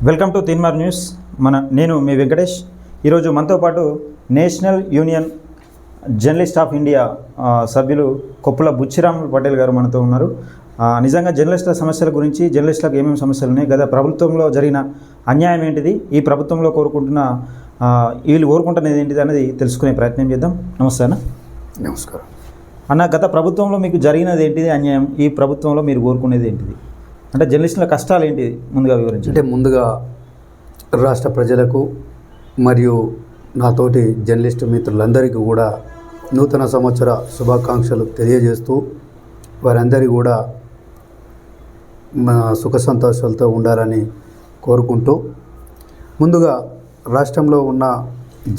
Welcome to Teenmar news. నేను మీ వెంకటేష్. ఈరోజు మనతో పాటు national union journalist of India సభ్యులు కొప్పుల బుచ్చిరాములు పటేల్ గారు మనతో ఉన్నారు. నిజంగా జర్నలిస్టుల సమస్యల గురించి, జర్నలిస్టులకు ఏమేమి సమస్యలు ఉన్నాయి, గత ప్రభుత్వంలో జరిగిన అన్యాయం ఏంటిది, ఈ ప్రభుత్వంలో వీళ్ళు కోరుకుంటున్నది ఏంటిది అనేది తెలుసుకునే ప్రయత్నం చేద్దాం. నమస్తే అన్న. నమస్కారం అన్న. గత ప్రభుత్వంలో మీకు జరిగినది ఏంటిది అన్యాయం, ఈ ప్రభుత్వంలో మీరు కోరుకునేది ఏంటిది, అంటే జర్నలిస్టుల కష్టాలు ఏంటి ముందుగా వివరించండి. ముందుగా రాష్ట్ర ప్రజలకు మరియు నాతోటి జర్నలిస్టు మిత్రులందరికీ కూడా నూతన సంవత్సర శుభాకాంక్షలు తెలియజేస్తూ వారందరి కూడా సుఖ సంతోషాలతో ఉండాలని కోరుకుంటూ, ముందుగా రాష్ట్రంలో ఉన్న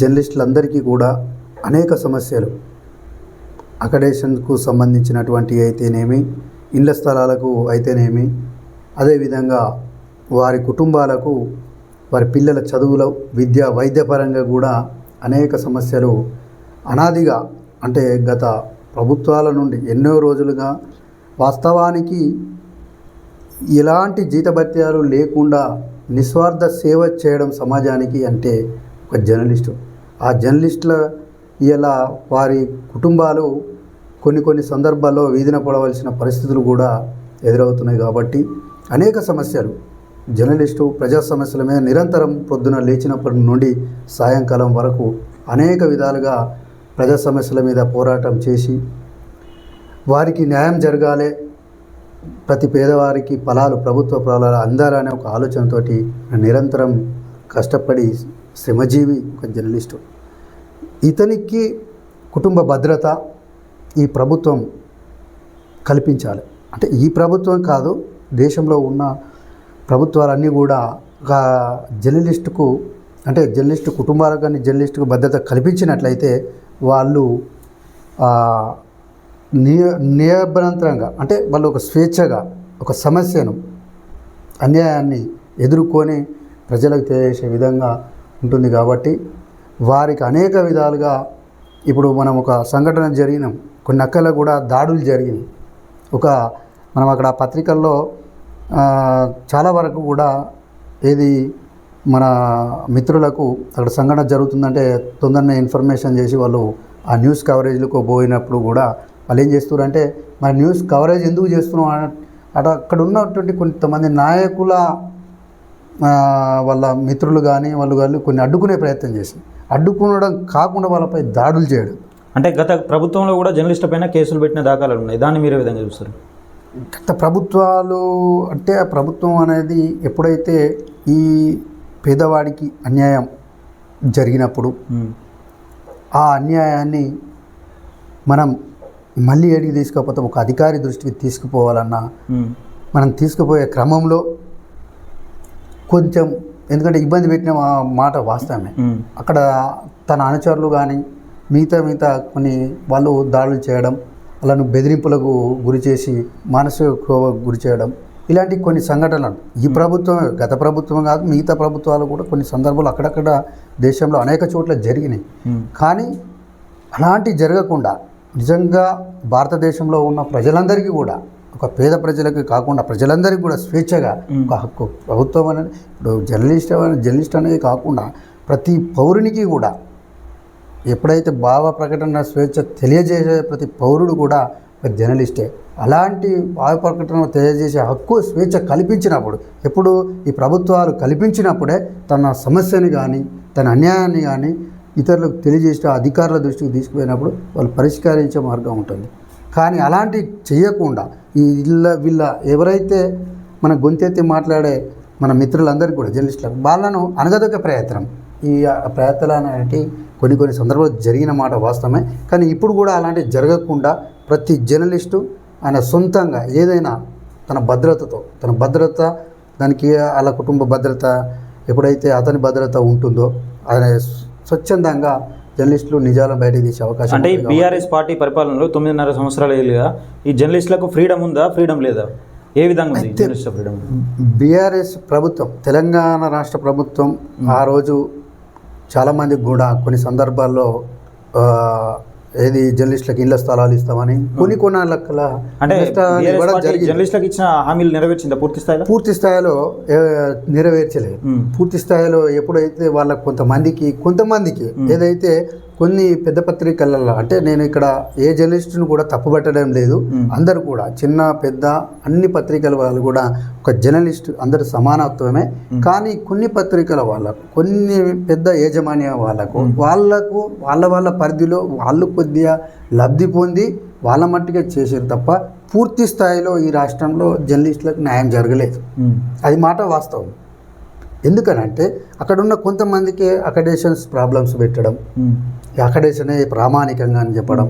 జర్నలిస్టులందరికీ కూడా అనేక సమస్యలు, అకాడేషన్కు సంబంధించినటువంటి అయితేనేమి, ఇళ్ల స్థలాలకు అయితేనేమి, అదేవిధంగా వారి కుటుంబాలకు, వారి పిల్లల చదువుల విద్య, వైద్యపరంగా కూడా అనేక సమస్యలు అనాదిగా, అంటే గత ప్రభుత్వాల నుండి ఎన్నో రోజులుగా వాస్తవానికి ఎలాంటి జీతభత్యాలు లేకుండా నిస్వార్థ సేవ చేయడం సమాజానికి అంటే ఒక జర్నలిస్టు. ఆ జర్నలిస్టుల ఇలా వారి కుటుంబాలు కొన్ని సందర్భాల్లో వీధిన పడవలసిన పరిస్థితులు కూడా ఎదురవుతున్నాయి. కాబట్టి అనేక సమస్యలు, జర్నలిస్టు ప్రజా సమస్యల మీద నిరంతరం పొద్దున లేచినప్పటి నుండి సాయంకాలం వరకు అనేక విధాలుగా ప్రజా సమస్యల మీద పోరాటం చేసి వారికి న్యాయం జరగాలి, ప్రతి పేదవారికి ప్రభుత్వ ఫలాలు అందాలనే ఒక ఆలోచనతోటి నిరంతరం కష్టపడి శ్రమజీవి ఒక జర్నలిస్టు. ఇతనికి కుటుంబ భద్రత ఈ ప్రభుత్వం కల్పించాలి. అంటే ఈ ప్రభుత్వం కాదు, దేశంలో ఉన్న ప్రభుత్వాలన్నీ కూడా ఒక జర్నలిస్టుకు, అంటే జర్నలిస్టు కుటుంబాలకు కానీ జర్నలిస్టుకు భద్రత కల్పించినట్లయితే వాళ్ళు నిరభ్యంతరంగా, అంటే వాళ్ళు ఒక స్వేచ్ఛగా ఒక సమస్యను, అన్యాయాన్ని ఎదుర్కొని ప్రజలకు తెలియజేసే విధంగా ఉంటుంది. కాబట్టి వారికి అనేక విధాలుగా, ఇప్పుడు మనం ఒక సంఘటన జరిగినాం, కొన్ని అక్కలకు కూడా దాడులు జరిగినాయి. మనం అక్కడ పత్రికల్లో చాలా వరకు కూడా మన మిత్రులకు అక్కడ సంఘటన జరుగుతుందంటే తొందరనే ఇన్ఫర్మేషన్ చేసి వాళ్ళు ఆ న్యూస్ కవరేజ్లకు పోయినప్పుడు కూడా వాళ్ళు ఏం చేస్తున్నారంటే, మరి న్యూస్ కవరేజ్ ఎందుకు చేస్తున్నాం అక్కడ ఉన్నటువంటి కొంతమంది నాయకుల వాళ్ళ మిత్రులు కానీ కొన్ని అడ్డుకునే ప్రయత్నం చేసి, అడ్డుకునడం కాకుండా వాళ్ళపై దాడులు చేయడం. అంటే గత ప్రభుత్వంలో కూడా జర్నలిస్టుల పైన కేసులు పెట్టిన దాఖలాలు ఉన్నాయి. దాన్ని మీరు ఏ విధంగా చూస్తారు? గత ప్రభుత్వాలు అంటే, ఆ ప్రభుత్వం అనేది ఎప్పుడైతే ఈ పేదవాడికి అన్యాయం జరిగినప్పుడు ఆ అన్యాయాన్ని మనం మళ్ళీ ఏడికి తీసుకుపోతే ఒక అధికారి దృష్టికి తీసుకుపోవాలన్నా మనం తీసుకుపోయే క్రమంలో కొంచెం, ఎందుకంటే ఇబ్బంది పెట్టిన మాట వాస్తవమే. అక్కడ తన అనుచరులు కానీ మిగతా కొన్ని వాళ్ళు దాడులు చేయడం, వాళ్ళను బెదిరింపులకు గురి చేసి మానసిక గురి చేయడం, ఇలాంటి కొన్ని సంఘటనలు ఈ ప్రభుత్వం, గత ప్రభుత్వం కాదు, మిగతా ప్రభుత్వాలు కూడా కొన్ని సందర్భాలు అక్కడక్కడ దేశంలో అనేక చోట్ల జరిగినాయి. కానీ అలాంటి జరగకుండా నిజంగా భారతదేశంలో ఉన్న ప్రజలందరికీ కూడా, ఒక పేద ప్రజలకి కాకుండా ప్రజలందరికీ కూడా స్వేచ్ఛగా ఒక హక్కు, ప్రభుత్వం అనేది ఇప్పుడు జర్నలిస్ట్ అనేది కాకుండా ప్రతి పౌరునికి కూడా, ఎప్పుడైతే భావ ప్రకటన స్వేచ్ఛ తెలియజేసే ప్రతి పౌరుడు కూడా ఒక జర్నలిస్టే. అలాంటి భావ ప్రకటన తెలియజేసే హక్కు, స్వేచ్ఛ కల్పించినప్పుడు, ఎప్పుడు ఈ ప్రభుత్వాలు కల్పించినప్పుడే తన సమస్యని కానీ తన అన్యాయాన్ని కానీ ఇతరులకు తెలియజేసే అధికారుల దృష్టికి తీసుకుపోయినప్పుడు వాళ్ళు పరిష్కరించే మార్గం ఉంటుంది. కానీ అలాంటి చేయకుండా వీళ్ళ ఎవరైతే మన గొంతెత్తి మాట్లాడే మన మిత్రులందరికీ కూడా జర్నలిస్టులకు వాళ్ళను అనగదొక్కే ప్రయత్నం, ఈ ప్రయత్నాలు అనేవి కొన్ని సందర్భాలు జరిగిన మాట వాస్తవమే. కానీ ఇప్పుడు కూడా అలాంటివి జరగకుండా ప్రతి జర్నలిస్టు ఆయన సొంతంగా ఏదైనా తన భద్రత దానికి, వాళ్ళ కుటుంబ భద్రత, ఎప్పుడైతే అతని భద్రత ఉంటుందో ఆయన స్వచ్ఛందంగా జర్నలిస్టులు నిజాలను బయటకు తీసే అవకాశం. అంటే ఈ బీఆర్ఎస్ పార్టీ పరిపాలనలో 9.5 సంవత్సరాలు ఏళ్ళుగా ఈ జర్నలిస్టులకు ఫ్రీడమ్ ఉందా, ఫ్రీడమ్ లేదా, ఏ విధంగా ఉంది జర్నలిస్టుల ఫ్రీడమ్? బీఆర్ఎస్ ప్రభుత్వం, తెలంగాణ రాష్ట్ర ప్రభుత్వం ఆ రోజు చాలామందికి కూడా కొన్ని సందర్భాల్లో ఏది జర్నలిస్టులకు ఇళ్ల స్థలాలు ఇస్తామని కొన్ని లెక్కల అంటే ఇవ్వడం జరిగింది. జర్నలిస్టులకు ఇచ్చిన హామీలు నెరవేర్చిందా పూర్తి స్థాయిలో? పూర్తి స్థాయిలో నెరవేర్చలేదు. పూర్తి స్థాయిలో ఎప్పుడైతే వాళ్ళకు కొంతమందికి ఏదైతే కొన్ని పెద్ద పత్రికలలో, అంటే నేను ఇక్కడ ఏ జర్నలిస్టును కూడా తప్పుపట్టడం లేదు, అందరూ కూడా చిన్న పెద్ద అన్ని పత్రికల వాళ్ళు కూడా ఒక జర్నలిస్ట్ అందరు సమానత్వమే. కానీ కొన్ని పత్రికల వాళ్ళకు, కొన్ని పెద్ద యాజమాన్య వాళ్ళకు వాళ్ళ పరిధిలో వాళ్ళు కొద్దిగా లబ్ధి పొంది వాళ్ళ మట్టుగా చేసారు తప్ప పూర్తి స్థాయిలో ఈ రాష్ట్రంలో జర్నలిస్టులకు న్యాయం జరగలేదు. అది మాట వాస్తవం. ఎందుకనంటే అక్కడ ఉన్న కొంతమందికి అకడేషన్స్ ప్రాబ్లమ్స్ పెట్టడం, ఈ అకడేషనే ప్రామాణికంగా అని చెప్పడం,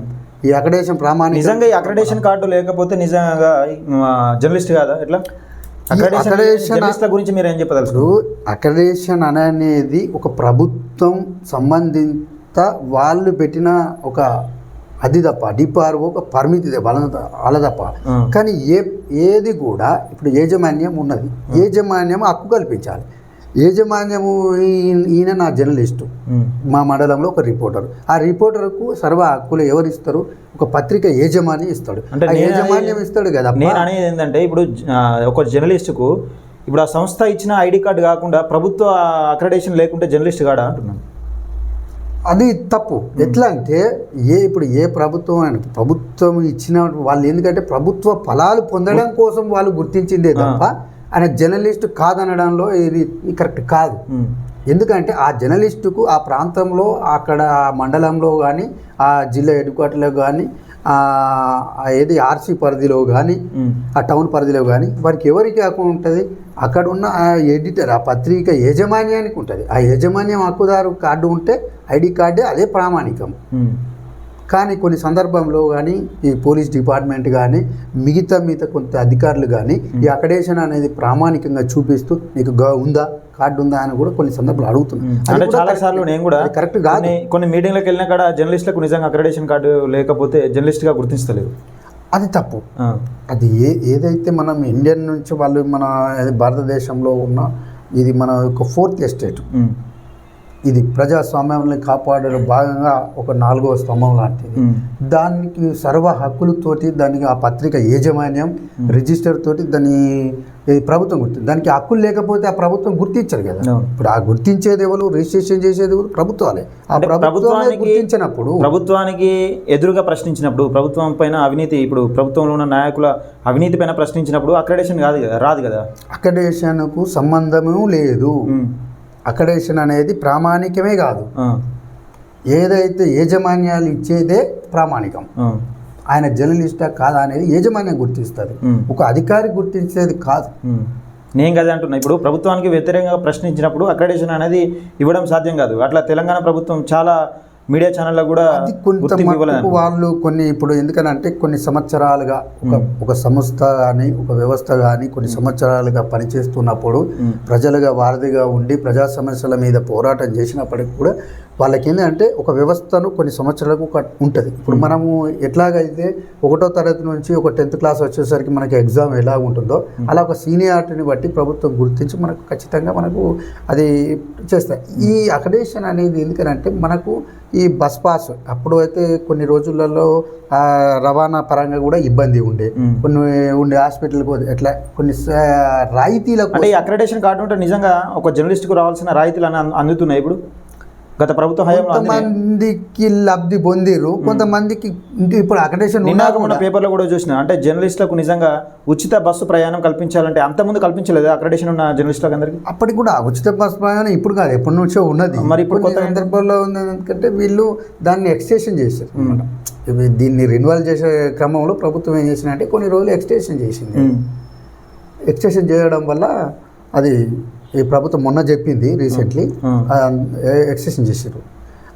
ఈ అకడేషన్ నిజంగా ఈ అక్రెడిటేషన్ కార్డు లేకపోతే నిజంగా జర్నలిస్ట్ కాదా? ఎట్లా అక్రెడిటేషన్ గురించి మీరు ఏం చెప్పదలుచు? అక్రెడిటేషన్ అనేది ఒక ప్రభుత్వం సంబంధిత వాళ్ళు పెట్టిన ఒక అది తప్ప డిపార్వో ఒక పరిమితి వాళ్ళ తప్ప. కానీ ఏది కూడా ఇప్పుడు యాజమాన్యం ఉన్నది, యాజమాన్యం హక్కు కల్పించాలి. యాజమాన్యము ఈయన నా జర్నలిస్టు, మా మండలంలో ఒక రిపోర్టర్, ఆ రిపోర్టర్కు సర్వ హక్కులు ఎవరు ఇస్తారు? ఒక పత్రిక యాజమాన్యం ఇస్తాడు. అంటే యాజమాన్యం ఇస్తాడు కదా. నేను అనేది ఏంటంటే ఇప్పుడు ఒక జర్నలిస్టుకు ఇప్పుడు ఆ సంస్థ ఇచ్చిన ఐడి కార్డు కాకుండా ప్రభుత్వ అక్రెడిటేషన్ లేకుంటే జర్నలిస్ట్ కాడా అంటున్నాను. అది తప్పు. ఎట్లా అంటే ఇప్పుడు ఏ ప్రభుత్వం ఇచ్చిన వాళ్ళు, ఎందుకంటే ప్రభుత్వ ఫలాలు పొందడం కోసం వాళ్ళు గుర్తించిందే తప్ప ఆయన జర్నలిస్టు కాదనడంలో ఇది కరెక్ట్ కాదు. ఎందుకంటే ఆ జర్నలిస్టుకు ఆ ప్రాంతంలో, అక్కడ ఆ మండలంలో కానీ, ఆ జిల్లా హెడ్ క్వార్టర్లో కానీ, ఏది ఆర్సీ పరిధిలో కానీ, ఆ టౌన్ పరిధిలో కానీ వారికి ఎవరికి హక్కు ఉంటుంది? అక్కడ ఉన్న ఆ ఎడిటర్, ఆ పత్రిక యాజమాన్యానికి ఉంటుంది. ఆ యాజమాన్యం హక్కుదారు కార్డు ఉంటే ఐడి కార్డే అదే ప్రామాణికం. కానీ కొన్ని సందర్భంలో కానీ ఈ పోలీస్ డిపార్ట్మెంట్ కానీ మిగతా కొంత అధికారులు కానీ ఈ అక్రెడిటేషన్ అనేది ప్రామాణికంగా చూపిస్తూ నీకు ఉందా, కార్డు ఉందా అని కూడా కొన్ని సందర్భాలు అడుగుతున్నాను. అంటే చాలా సార్లు నేను కూడా కరెక్ట్ కాదు. కొన్ని మీటింగ్లకు వెళ్ళినా కూడా జర్నలిస్టులకు నిజంగా అక్రెడిటేషన్ కార్డు లేకపోతే జర్నలిస్ట్గా గుర్తించలేదు. అది తప్పు. అది ఏదైతే మనం ఇండియన్ నుంచి వాళ్ళు మన భారతదేశంలో ఉన్న ఇది మన యొక్క 4th ఎస్టేట్, ఇది ప్రజాస్వామ్యాన్ని కాపాడడం భాగంగా ఒక 4వ స్తంభం లాంటిది. దానికి సర్వ హక్కులతోటి దానికి ఆ పత్రిక యాజమాన్యం రిజిస్టర్ తోటి దాన్ని ప్రభుత్వం గుర్తింది. దానికి హక్కులు లేకపోతే ఆ ప్రభుత్వం గుర్తించరు కదా. ఇప్పుడు ఆ గుర్తించేది ఎవరు, రిజిస్ట్రేషన్ చేసేది ఎవరు? ప్రభుత్వాలే. ఆ ప్రభుత్వాన్ని గుర్తించినప్పుడు, ప్రభుత్వానికి ఎదురుగా ప్రశ్నించినప్పుడు, ప్రభుత్వం పైన అవినీతి, ఇప్పుడు ప్రభుత్వంలో ఉన్న నాయకుల అవినీతి పైన ప్రశ్నించినప్పుడు అక్రెడిటేషన్ రాదు కదా. అక్రెడిటేషన్కు సంబంధము లేదు. అక్రెడిటేషన్ అనేది ప్రామాణికమే కాదు. ఏదైతే యాజమాన్యాలు ఇచ్చేదే ప్రామాణికం. ఆయన జర్నలిస్టా కాదా అనేది యాజమాన్యం గుర్తిస్తుంది, ఒక అధికారి గుర్తించేది కాదు. నేను కదా అంటున్నా, ఇప్పుడు ప్రభుత్వానికి వ్యతిరేకంగా ప్రశ్నించినప్పుడు అక్రెడిటేషన్ అనేది ఇవ్వడం సాధ్యం కాదు. అట్లా తెలంగాణ ప్రభుత్వం చాలా మీడియా ఛానల్లో కూడా వాళ్ళు కొన్ని ఇప్పుడు ఎందుకనంటే కొన్ని సంవత్సరాలుగా ఒక సంస్థ కానీ ఒక వ్యవస్థ కానీ కొన్ని సంవత్సరాలుగా పనిచేస్తున్నప్పుడు ప్రజలుగా వారధిగా ఉండి ప్రజా సమస్యల మీద పోరాటం చేసినప్పటికీ కూడా వాళ్ళకి ఏంటంటే ఒక వ్యవస్థను కొన్ని సంవత్సరాలకు ఉంటుంది. ఇప్పుడు మనము ఎట్లాగైతే 1వ తరగతి నుంచి ఒక 10th క్లాస్ వచ్చేసరికి మనకి ఎగ్జామ్ ఎలా ఉంటుందో అలా ఒక సీనియారిటీని బట్టి ప్రభుత్వం గుర్తించి మనకు ఖచ్చితంగా మనకు అది చేస్తాయి. ఈ అక్రెడిటేషన్ అనేది ఎందుకనంటే మనకు ఈ బస్ పాస్ అప్పుడు అయితే కొన్ని రోజులలో రవాణా పరంగా కూడా ఇబ్బంది ఉండే హాస్పిటల్కి ఎట్లా కొన్ని రాయితీలకు. అంటే ఈ అక్రెడిటేషన్ కార్డు ఉంటే నిజంగా ఒక జర్నలిస్ట్కు రావాల్సిన రాయితీలు అందుతున్నాయి ఇప్పుడు గత ప్రభుత్వ హయాంలో. కొంతమందికి లబ్ధి పొందిరు, కొంతమందికి ఇప్పుడు అక్రెడిటేషన్ ఉన్న పేపర్లో కూడా చూసిన. అంటే జర్నలిస్టులకు నిజంగా ఉచిత బస్సు ప్రయాణం కల్పించాలంటే అంతమంది కల్పించలేదు అక్రెడిటేషన్ ఉన్న జర్నలిస్టులకు అందరికీ. అప్పటికి కూడా ఉచిత బస్సు ప్రయాణం ఇప్పుడు కాదు, ఎప్పటి నుంచో ఉన్నది. మరి ఇప్పుడు కొత్త సందర్భంలో ఉంది ఎందుకంటే వీళ్ళు దాన్ని ఎక్స్టెన్షన్ చేశారు అనమాట. దీన్ని రెన్యువల్ చేసే క్రమంలో ప్రభుత్వం ఏం చేసిందంటే కొన్ని రోజులు ఎక్స్టెన్షన్ చేసింది. ఎక్స్టెన్షన్ చేయడం వల్ల అది ఈ ప్రభుత్వం మొన్న చెప్పింది రీసెంట్లీ ఎక్స్టెన్షన్ చేశారు.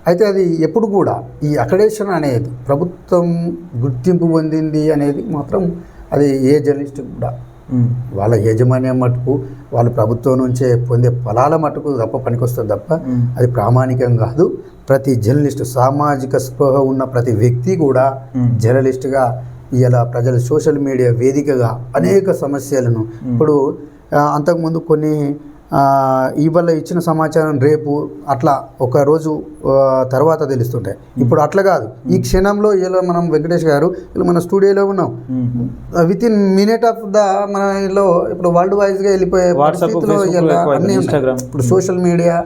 అయితే అది ఎప్పుడు కూడా ఈ అక్రెడిటేషన్ అనేది ప్రభుత్వం గుర్తింపు పొందింది అనేది మాత్రం అది ఏ జర్నలిస్ట్ కూడా వాళ్ళ యాజమాన్యం మటుకు వాళ్ళు ప్రభుత్వం నుంచే పొందే ఫలాల మటుకు తప్ప పనికొస్తుంది తప్ప అది ప్రామాణికం కాదు. ప్రతి జర్నలిస్టు సామాజిక స్పృహ ఉన్న ప్రతి వ్యక్తి కూడా జర్నలిస్టుగా ఇలా ప్రజల సోషల్ మీడియా వేదికగా అనేక సమస్యలను ఇప్పుడు అంతకుముందు కొన్ని ఇవాళ ఇచ్చిన సమాచారం రేపు అట్లా ఒక రోజు తర్వాత తెలుస్తుంటాయి. ఇప్పుడు అట్లా కాదు, ఈ క్షణంలో ఇలా మనం వెంకటేష్ గారు ఇలా మన స్టూడియోలో ఉన్నాం, with in minute of the మనలో ఇప్పుడు వరల్డ్ వైజ్గా వెళ్ళిపోయే పరిస్థితిలో ఇలా అన్నీ ఉన్నాయి. ఇప్పుడు సోషల్ మీడియా,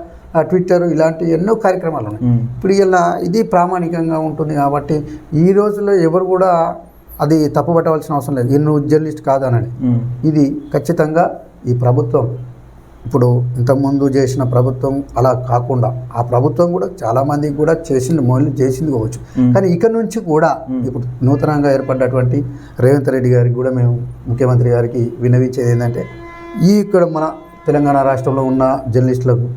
ట్విట్టర్ ఇలాంటి ఎన్నో కార్యక్రమాలు ఉన్నాయి. ఇప్పుడు ఇలా ఇది ప్రామాణికంగా ఉంటుంది కాబట్టి ఈ రోజుల్లో ఎవరు కూడా అది తప్పుపట్టవలసిన అవసరం లేదు. నువ్వు జర్నలిస్ట్ కాదనని. ఇది ఖచ్చితంగా ఈ ప్రభుత్వం ఇప్పుడు ఇంతకుముందు చేసిన ప్రభుత్వం అలా కాకుండా ఆ ప్రభుత్వం కూడా చాలామందికి కూడా మొదలు చేసింది కావచ్చు, కానీ ఇక నుంచి కూడా ఇప్పుడు నూతనంగా ఏర్పడ్డటువంటి రేవంత్ రెడ్డి గారికి కూడా మేము ముఖ్యమంత్రి గారికి విన్నవించేది ఏంటంటే ఇక్కడ మన తెలంగాణ రాష్ట్రంలో ఉన్న జర్నలిస్టులకు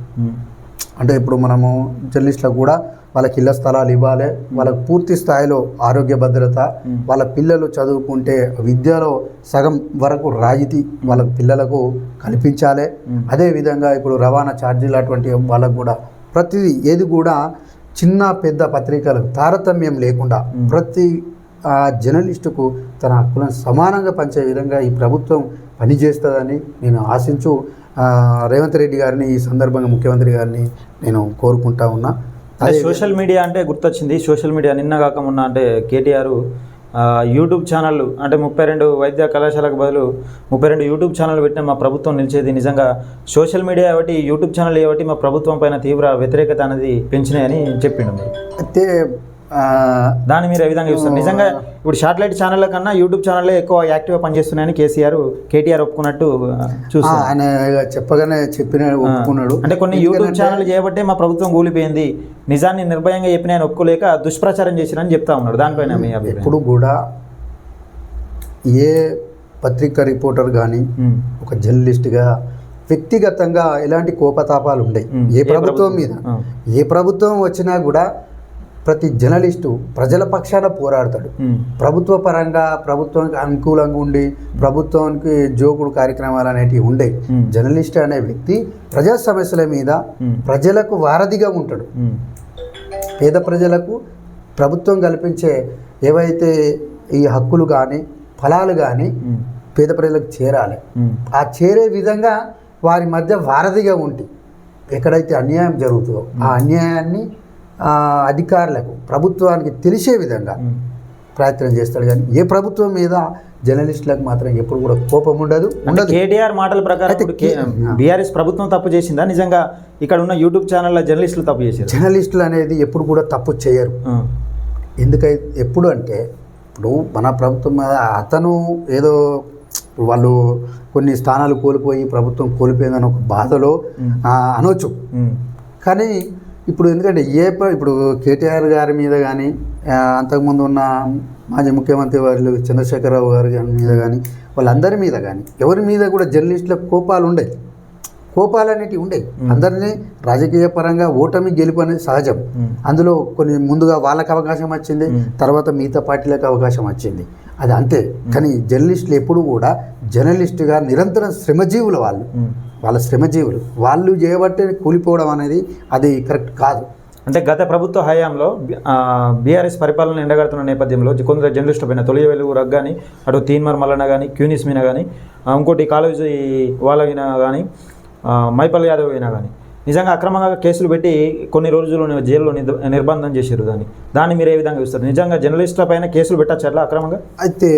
అంటే ఇప్పుడు మనము జర్నలిస్టులకు కూడా వాళ్ళకి ఇళ్ల స్థలాలు ఇవ్వాలి, వాళ్ళకు పూర్తి స్థాయిలో ఆరోగ్య భద్రత, వాళ్ళ పిల్లలు చదువుకుంటే విద్యలో సగం వరకు రాయితీ వాళ్ళ పిల్లలకు కల్పించాలి. అదేవిధంగా ఇప్పుడు రవాణా ఛార్జీలు అటువంటి వాళ్ళకు కూడా ప్రతిదీ ఏది కూడా చిన్న పెద్ద పత్రికలకు తారతమ్యం లేకుండా ప్రతి జర్నలిస్టుకు తన హక్కులను సమానంగా పంచే విధంగా ఈ ప్రభుత్వం పనిచేస్తుందని నేను ఆశించు రేవంత్ రెడ్డి గారిని ఈ సందర్భంగా ముఖ్యమంత్రి గారిని నేను కోరుకుంటా ఉన్నా. సోషల్ మీడియా అంటే గుర్తొచ్చింది. సోషల్ మీడియా నిన్న కాక మొన్న అంటే కేటీఆర్ యూట్యూబ్ ఛానళ్ళు అంటే 32 వైద్య కళాశాలకు బదులు 32 యూట్యూబ్ ఛానల్ పెట్టిన మా ప్రభుత్వం నిలిచేది నిజంగా సోషల్ మీడియా కాబట్టి యూట్యూబ్ ఛానల్ కాబట్టి మా ప్రభుత్వం పైన తీవ్ర వ్యతిరేకత అనేది పెంచినాయని చెప్పిండు. మరి అయితే దాన్ని మీరు ఏ విధంగా చూస్తారు? నిజంగా ఇప్పుడు శాటిలైట్ ఛానళ్ళ కన్నా యూట్యూబ్ ఛానళ్ళే ఎక్కువ యాక్టివ్గా పనిచేస్తున్నాయని కేటీఆర్ ఒప్పుకున్నట్టు చూస్తాను. ఆయన చెప్పగానే ఒప్పుకున్నాడు. అంటే కొన్ని యూట్యూబ్ ఛానల్ చేయబట్టే మా ప్రభుత్వం కూలిపోయింది, నిజాన్ని నిర్భయంగా చెప్పిన ఆయన ఒప్పుకోలేక దుష్ప్రచారం చేసిరని చెప్తా ఉన్నాడు. దానిపైన మీ అభిప్రాయం? ఇప్పుడు కూడా ఏ పత్రికా రిపోర్టర్ కానీ ఒక జర్నలిస్ట్గా వ్యక్తిగతంగా ఎలాంటి కోపతాపాలు ఉండయి ఏ ప్రభుత్వం మీద. ఏ ప్రభుత్వం వచ్చినా కూడా ప్రతి జర్నలిస్టు ప్రజల పక్షాన పోరాడతాడు. ప్రభుత్వ పరంగా ప్రభుత్వానికి అనుకూలంగా ఉండి ప్రభుత్వానికి జోకుడు కార్యక్రమాలు అనేటివి ఉండే. జర్నలిస్ట్ అనే వ్యక్తి ప్రజా సమస్యల మీద ప్రజలకు వారధిగా ఉంటాడు. పేద ప్రజలకు ప్రభుత్వం కల్పించే ఏవైతే ఈ హక్కులు కానీ ఫలాలు కానీ పేద ప్రజలకు చేరాలి. ఆ చేరే విధంగా వారి మధ్య వారధిగా ఉండి ఎక్కడైతే అన్యాయం జరుగుతుందో ఆ అన్యాయాన్ని అధికారులకు ప్రభుత్వానికి తెలిసే విధంగా ప్రయత్నం చేస్తాడు. కానీ ఏ ప్రభుత్వం మీద జర్నలిస్టులకు మాత్రం ఎప్పుడు కూడా కోపం ఉండదు. కేటీఆర్ మాటల ప్రకారం బీఆర్ఎస్ ప్రభుత్వం తప్పు చేసిందా? నిజంగా ఇక్కడ ఉన్న యూట్యూబ్ ఛానళ్ళ జర్నలిస్టులు తప్పు చేశారు? జర్నలిస్టులు అనేది ఎప్పుడు కూడా తప్పు చేయరు. ఎందుకైతే ఎప్పుడు అంటే ఇప్పుడు మన ప్రభుత్వం అతను ఏదో వాళ్ళు కొన్ని స్థానాలు కోల్పోయి ప్రభుత్వం కోల్పోయిందని ఒక బాధలో అనవచ్చు. కానీ ఇప్పుడు ఎందుకంటే ఇప్పుడు కేటీఆర్ గారి మీద కానీ అంతకుముందు ఉన్న మాజీ ముఖ్యమంత్రి వారు చంద్రశేఖరరావు గారి మీద కానీ వాళ్ళందరి మీద కానీ ఎవరి మీద కూడా జర్నలిస్టులకు కోపాలు ఉండేవి. కోపాలు అనేటివి ఉండేవి. అందరినీ రాజకీయ పరంగా ఓటమి గెలుపు అనేది సహజం. అందులో కొన్ని ముందుగా వాళ్ళకి అవకాశం వచ్చింది, తర్వాత మిగతా పార్టీలకు అవకాశం వచ్చింది, అది అంతే. కానీ జర్నలిస్టులు ఎప్పుడు కూడా జర్నలిస్టుగా నిరంతరం శ్రమజీవులు వాళ్ళ శ్రమజీవులు వాళ్ళు చేయబట్టే కూలిపోవడం అనేది అది కరెక్ట్ కాదు. అంటే గత ప్రభుత్వ హయాంలో బీఆర్ఎస్ పరిపాలన ఎండగడుతున్న నేపథ్యంలో కొందరు జర్నలిస్టుల పైన తొలి వెలుగు రగ్ కానీ అటు తీన్మార్ మల్లన్న కానీ క్యూనిస్ మీనా కానీ ఇంకోటి కాలేజీ వాళ్ళైనా కానీ మైపల్ యాదవ్ అయినా కానీ నిజంగా అక్రమంగా కేసులు పెట్టి కొన్ని రోజులు జైల్లో నిర్బంధం చేశారు. దాన్ని మీరు ఏ విధంగా చూస్తారు? నిజంగా జర్నలిస్టుల పైన కేసులు పెట్టచ్చు అట్లా అక్రమంగా? అయితే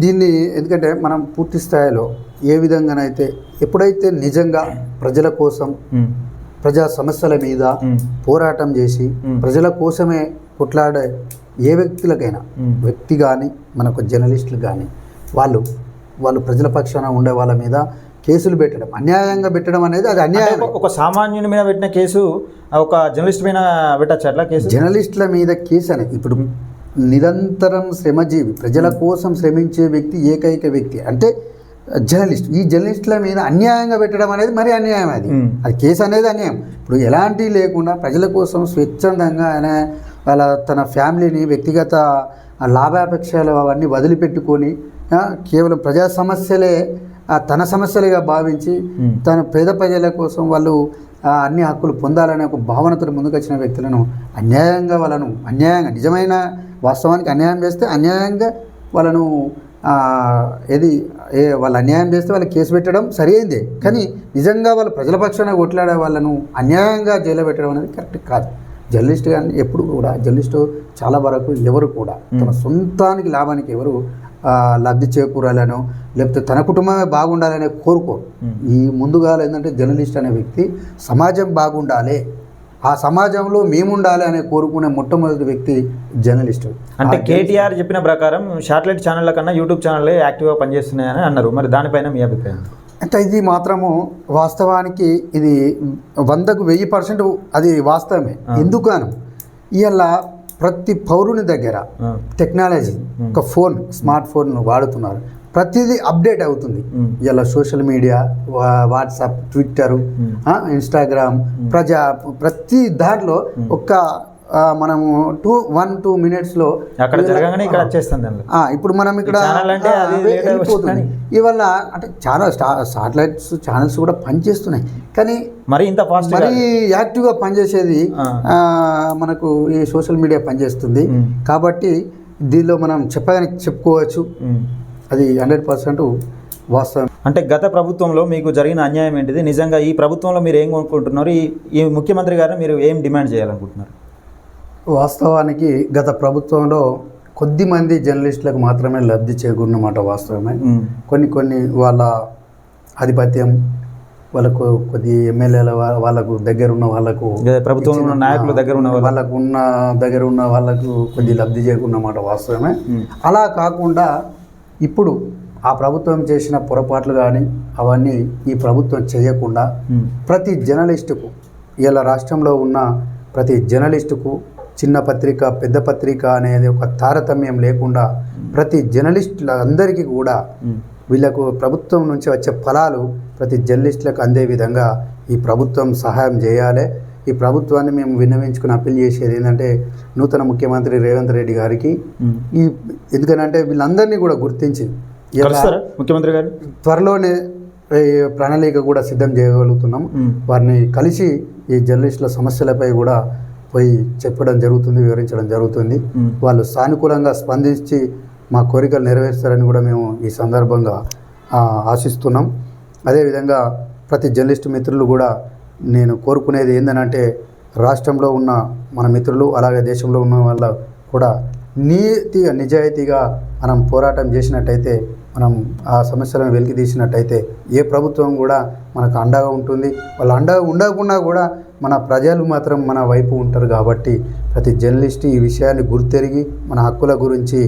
దీన్ని ఎందుకంటే మనం పూర్తి స్థాయిలో ఏ విధంగానైతే ఎప్పుడైతే నిజంగా ప్రజల కోసం ప్రజా సమస్యల మీద పోరాటం చేసి ప్రజల కోసమే కొట్లాడే ఏ వ్యక్తులకైనా వ్యక్తి కానీ మనకు జర్నలిస్టులు కానీ వాళ్ళు ప్రజల పక్షాన ఉండే వాళ్ళ మీద కేసులు పెట్టడం అన్యాయంగా పెట్టడం అనేది అది అన్యాయం. ఒక సామాన్యుని మీద పెట్టిన కేసు ఒక జర్నలిస్ట్ మీద పెట్టచ్చు అట్లా కేసు? జర్నలిస్టుల మీద కేసు అనేది ఇప్పుడు నిరంతరం శ్రమజీవి ప్రజల కోసం శ్రమించే వ్యక్తి ఏకైక వ్యక్తి అంటే జర్నలిస్ట్. ఈ జర్నలిస్టుల మీద అన్యాయంగా పెట్టడం అనేది మరి అన్యాయం. అది కేసు అనేది అన్యాయం. ఇప్పుడు ఎలాంటి లేకుండా ప్రజల కోసం స్వచ్ఛందంగా ఆయన తన ఫ్యామిలీని వ్యక్తిగత లాభాపేక్షలు అవన్నీ వదిలిపెట్టుకొని కేవలం ప్రజా సమస్యలే తన సమస్యలుగా భావించి తన పేద ప్రజల కోసం వాళ్ళు అన్ని హక్కులు పొందాలనే ఒక భావనతో ముందుకొచ్చిన వ్యక్తులను అన్యాయంగా నిజమైన వాస్తవానికి అన్యాయం చేస్తే అన్యాయంగా వాళ్ళను ఏది వాళ్ళు అన్యాయం చేస్తే వాళ్ళకి కేసు పెట్టడం సరి అయిందే, కానీ నిజంగా వాళ్ళు ప్రజల పక్షాన కొట్లాడే వాళ్ళను అన్యాయంగా జైల్లో పెట్టడం అనేది కరెక్ట్ కాదు. జర్నలిస్ట్ కానీ ఎప్పుడు కూడా జర్నలిస్టు చాలా వరకు ఎవరు కూడా తన సొంతానికి లాభానికి ఎవరు లబ్ధి చేకూరాలనో లేకపోతే తన కుటుంబమే బాగుండాలనే కోరుకోరు. ఈ ముందుగా ఏంటంటే జర్నలిస్ట్ అనే వ్యక్తి సమాజం బాగుండాలి, ఆ సమాజంలో మేముండాలి అనే కోరుకునే మొట్టమొదటి వ్యక్తి జర్నలిస్టు. అంటే కేటీఆర్ చెప్పిన ప్రకారం శాటిలైట్ ఛానళ్ళ కన్నా యూట్యూబ్ ఛానళ్ళే యాక్టివ్గా పనిచేస్తున్నాయని అన్నారు. మరి దానిపైన మీ అభిప్రాయం? అంటే ఇది మాత్రము వాస్తవానికి ఇది 100% అది వాస్తవమే. ఎందుకను ఇవాళ ప్రతి పౌరుని దగ్గర టెక్నాలజీ ఒక ఫోన్, స్మార్ట్ ఫోన్ వాడుతున్నారు, ప్రతిదీ అప్డేట్ అవుతుంది. ఇలా social media, WhatsApp, Twitter, Instagram, ప్రతి దాంట్లో ఒక్క మనము 1-2 మినిట్స్లో అక్కడ జరగగానే ఇక్కడ వచ్చేస్తుంది. ఇప్పుడు మనం ఇక్కడ వెళ్ళిపోతుంది. ఇవల్ల అంటే చాలా సాటిలైట్స్ ఛానల్స్ కూడా పనిచేస్తున్నాయి, కానీ మరి ఇంత ఫాస్ట్ మరీ యాక్టివ్గా పనిచేసేది మనకు ఈ సోషల్ మీడియా పనిచేస్తుంది. కాబట్టి దీనిలో మనం చెప్పుకోవచ్చు, అది 100% వాస్తవం. అంటే గత ప్రభుత్వంలో మీకు జరిగిన అన్యాయం ఏంటిది? నిజంగా ఈ ప్రభుత్వంలో మీరు ఏం కోరుకుంటున్నారు? ఈ ముఖ్యమంత్రి గారు మీరు ఏం డిమాండ్ చేయాలనుకుంటున్నారు? వాస్తవానికి గత ప్రభుత్వంలో కొద్దిమంది జర్నలిస్టులకు మాత్రమే లబ్ధి చేకూరినమాట వాస్తవమే. కొన్ని వాళ్ళ ఆధిపత్యం, వాళ్ళకు కొద్ది ఎమ్మెల్యేల వాళ్ళకు దగ్గర ఉన్న వాళ్ళకు, ప్రభుత్వంలో నాయకుల దగ్గర ఉన్న వాళ్ళకు కొద్ది లబ్ధి చేకూరినమాట వాస్తవమే. అలా కాకుండా ఇప్పుడు ఆ ప్రభుత్వం చేసిన పొరపాట్లు కానీ అవన్నీ ఈ ప్రభుత్వం చేయకుండా ప్రతి జర్నలిస్టుకు, ఇలా రాష్ట్రంలో ఉన్న ప్రతి జర్నలిస్టుకు చిన్న పత్రిక, పెద్ద పత్రిక అనేది ఒక తారతమ్యం లేకుండా ప్రతి జర్నలిస్టులందరికీ కూడా వీళ్ళకు ప్రభుత్వం నుంచి వచ్చే ఫలాలు ప్రతి జర్నలిస్టులకు అందే విధంగా ఈ ప్రభుత్వం సహాయం చేయాలి. ఈ ప్రభుత్వాన్ని మేము విన్నవించుకుని అప్పీల్ చేసేది ఏంటంటే నూతన ముఖ్యమంత్రి రేవంత్ రెడ్డి గారికి, ఎందుకనంటే వీళ్ళందరినీ కూడా గుర్తించి ముఖ్యమంత్రి గారు త్వరలోనే ప్రణాళిక కూడా సిద్ధం చేయగలుగుతున్నాం. వారిని కలిసి ఈ జర్నలిస్టుల సమస్యలపై కూడా పోయి చెప్పడం జరుగుతుంది, వివరించడం జరుగుతుంది. వాళ్ళు సానుకూలంగా స్పందించి మా కోరికలు నెరవేరుస్తారని కూడా మేము ఈ సందర్భంగా ఆశిస్తున్నాం. అదేవిధంగా ప్రతి జర్నలిస్టు మిత్రులు కూడా నేను కోరుకునేది ఏంటంటే రాష్ట్రంలో ఉన్న మన మిత్రులు అలాగే దేశంలో ఉన్న వాళ్ళ కూడా నిజాయితీగా మనం పోరాటం చేసినట్టయితే, మనం ఆ సమస్యలను వెలికి తీసినట్టయితే ఏ ప్రభుత్వం కూడా మనకు అండగా ఉంటుంది. వాళ్ళు అండగా ఉండకుండా కూడా మన ప్రజలు మాత్రం మన వైపు ఉంటారు. కాబట్టి ప్రతి జర్నలిస్ట్ ఈ విషయాన్ని గుర్తెరిగి మన హక్కుల గురించి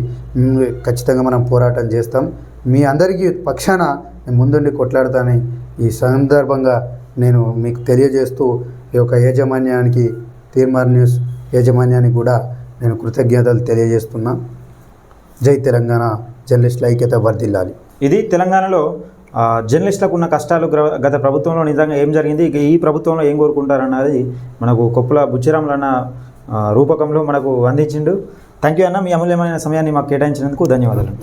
ఖచ్చితంగా మనం పోరాటం చేస్తాం. మీ అందరికీ పక్షాన నేను ముందుండి కొట్లాడతానని ఈ సందర్భంగా నేను మీకు తెలియజేస్తూ ఈ యొక్క యాజమాన్యానికి, తీర్మార్ న్యూస్ యాజమాన్యానికి కూడా నేను కృతజ్ఞతలు తెలియజేస్తున్నా. జై తెలంగాణ, జర్నలిస్టుల ఐక్యత వర్ధిల్లాలి. ఇది తెలంగాణలో జర్నలిస్టులకు ఉన్న కష్టాలు గత ప్రభుత్వంలో నిజంగా ఏం జరిగింది, ఇక ఈ ప్రభుత్వంలో ఏం కోరుకుంటారన్నది మనకు కొప్పుల బుచ్చిరాములు అన్న రూపకంలో మనకు అందించిండు. థ్యాంక్ యూ అన్న, మీ అమూల్యమైన సమయాన్ని మాకు కేటాయించినందుకు ధన్యవాదాలు.